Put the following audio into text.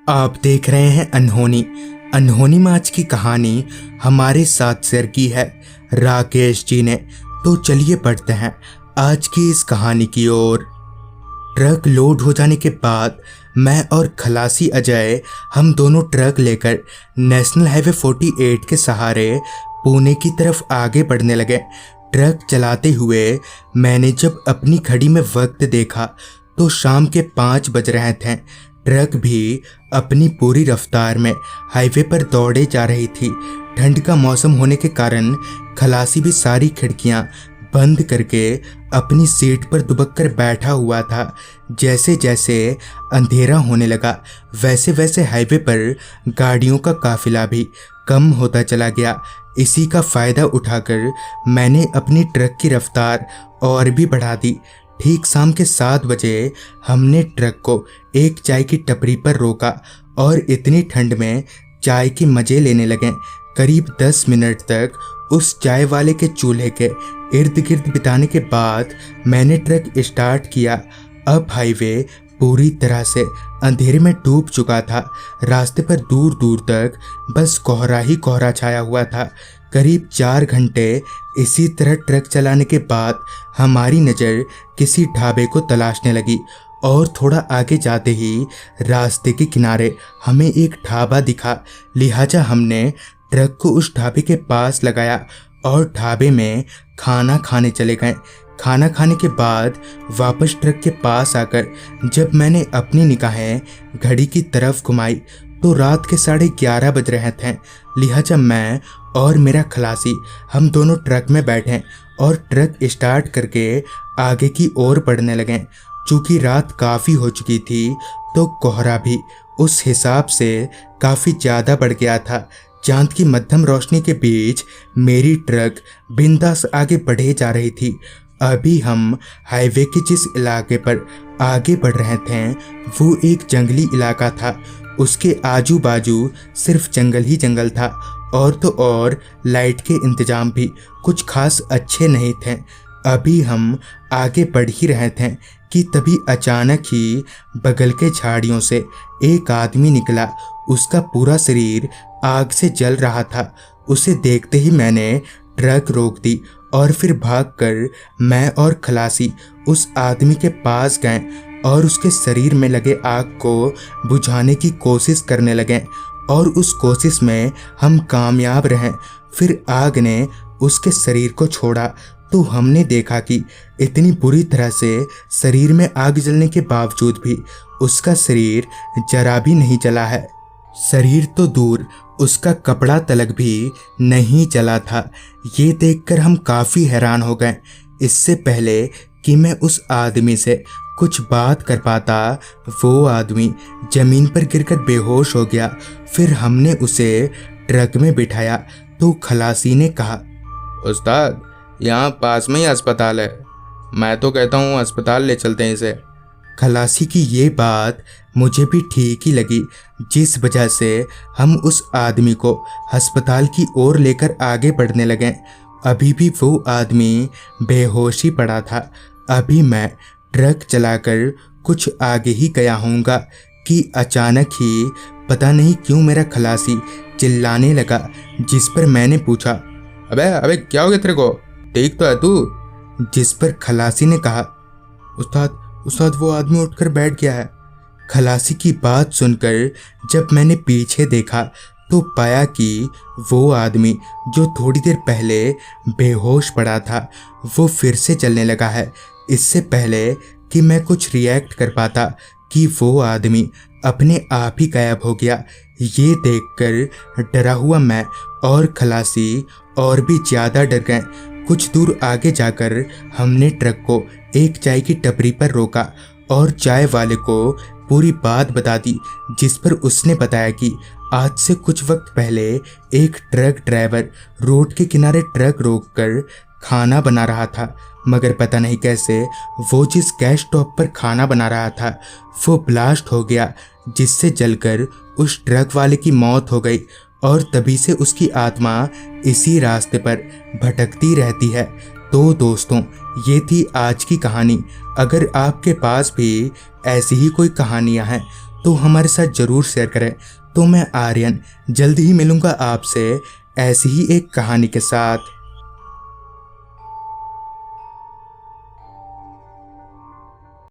आप देख रहे हैं अनहोनी। अनहोनी में आज की कहानी हमारे साथ शेयर की है राकेश जी ने। तो चलिए पढ़ते हैं आज की इस कहानी की ओर। ट्रक लोड हो जाने के बाद मैं और खलासी अजय हम दोनों ट्रक लेकर नेशनल हाईवे 48 के सहारे पुणे की तरफ आगे बढ़ने लगे। ट्रक चलाते हुए मैंने जब अपनी घड़ी में वक्त देखा तो शाम के 5 बज रहे थे। ट्रक भी अपनी पूरी रफ्तार में हाईवे पर दौड़े जा रही थी। ठंड का मौसम होने के कारण खलासी भी सारी खिड़कियां बंद करके अपनी सीट पर दुबक कर बैठा हुआ था। जैसे जैसे अंधेरा होने लगा वैसे वैसे हाईवे पर गाड़ियों का काफिला भी कम होता चला गया। इसी का फ़ायदा उठाकर मैंने अपनी ट्रक की रफ्तार और भी बढ़ा दी। ठीक शाम के 7 बजे हमने ट्रक को एक चाय की टपरी पर रोका और इतनी ठंड में चाय के मज़े लेने लगे। करीब 10 मिनट तक उस चाय वाले के चूल्हे के इर्द गिर्द बिताने के बाद मैंने ट्रक स्टार्ट किया। अब हाईवे पूरी तरह से अंधेरे में डूब चुका था। रास्ते पर दूर दूर तक बस कोहरा ही कोहरा छाया हुआ था। करीब 4 घंटे इसी तरह ट्रक चलाने के बाद हमारी नज़र किसी ढाबे को तलाशने लगी और थोड़ा आगे जाते ही रास्ते के किनारे हमें एक ढाबा दिखा। लिहाजा हमने ट्रक को उस ढाबे के पास लगाया और ढाबे में खाना खाने चले गए। खाना खाने के बाद वापस ट्रक के पास आकर जब मैंने अपनी निगाहें घड़ी की तरफ घुमाई तो रात के 11:30 बज रहे थे। लिहाजा मैं और मेरा खलासी हम दोनों ट्रक में बैठे और ट्रक स्टार्ट करके आगे की ओर बढ़ने लगे। चूँकि रात काफ़ी हो चुकी थी तो कोहरा भी उस हिसाब से काफ़ी ज़्यादा बढ़ गया था। चांद की मध्यम रोशनी के बीच मेरी ट्रक बिंदास आगे बढ़े जा रही थी। अभी हम हाईवे के जिस इलाके पर आगे बढ़ रहे थे वो एक जंगली इलाका था। उसके आजू बाजू सिर्फ जंगल ही जंगल था और तो और लाइट के इंतजाम भी कुछ खास अच्छे नहीं थे। अभी हम आगे बढ़ ही रहे थे कि तभी अचानक ही बगल के झाड़ियों से एक आदमी निकला। उसका पूरा शरीर आग से जल रहा था। उसे देखते ही मैंने ट्रक रोक दी और फिर भागकर मैं और खलासी उस आदमी के पास गए और उसके शरीर में लगे आग को बुझाने की कोशिश करने लगे और उस कोशिश में हम कामयाब रहे। फिर आग ने उसके शरीर को छोड़ा तो हमने देखा कि इतनी बुरी तरह से शरीर में आग जलने के बावजूद भी उसका शरीर जरा भी नहीं जला है। शरीर तो दूर उसका कपड़ा तलक भी नहीं जला था। ये देखकर हम काफ़ी हैरान हो गए। इससे पहले कि मैं उस आदमी से कुछ बात कर पाता वो आदमी ज़मीन पर गिरकर बेहोश हो गया। फिर हमने उसे ट्रक में बिठाया तो खलासी ने कहा, उस्ताद यहाँ पास में ही अस्पताल है, मैं तो कहता हूँ अस्पताल ले चलते हैं इसे। खलासी की ये बात मुझे भी ठीक ही लगी, जिस वजह से हम उस आदमी को अस्पताल की ओर लेकर आगे बढ़ने लगे। अभी भी वो आदमी बेहोश ही पड़ा था। अभी मैं ट्रक चलाकर कुछ आगे ही गया होऊंगा कि अचानक ही पता नहीं क्यों मेरा खलासी चिल्लाने लगा, जिस पर मैंने पूछा, अबे अबे क्या हो गया तेरे को, ठीक तो है तू? जिस पर खलासी ने कहा, उस्ताद वो आदमी उठकर बैठ गया है। खलासी की बात सुनकर जब मैंने पीछे देखा तो पाया कि वो आदमी जो थोड़ी देर पहले बेहोश पड़ा था वो फिर से चलने लगा है। इससे पहले कि मैं कुछ रिएक्ट कर पाता कि वो आदमी अपने आप ही गायब हो गया। ये देखकर डरा हुआ मैं और खलासी और भी ज़्यादा डर गए। कुछ दूर आगे जाकर हमने ट्रक को एक चाय की टपरी पर रोका और चाय वाले को पूरी बात बता दी, जिस पर उसने बताया कि आज से कुछ वक्त पहले एक ट्रक ड्राइवर रोड के किनारे ट्रक रोककर खाना बना रहा था, मगर पता नहीं कैसे वो जिस गैस स्टोव पर खाना बना रहा था वो ब्लास्ट हो गया, जिससे जलकर उस ट्रक वाले की मौत हो गई और तभी से उसकी आत्मा इसी रास्ते पर भटकती रहती है। तो दोस्तों, ये थी आज की कहानी। अगर आपके पास भी ऐसी ही कोई कहानियाँ हैं तो हमारे साथ ज़रूर शेयर करें। तो मैं आर्यन जल्दी ही मिलूँगा आपसे ऐसी ही एक कहानी के साथ।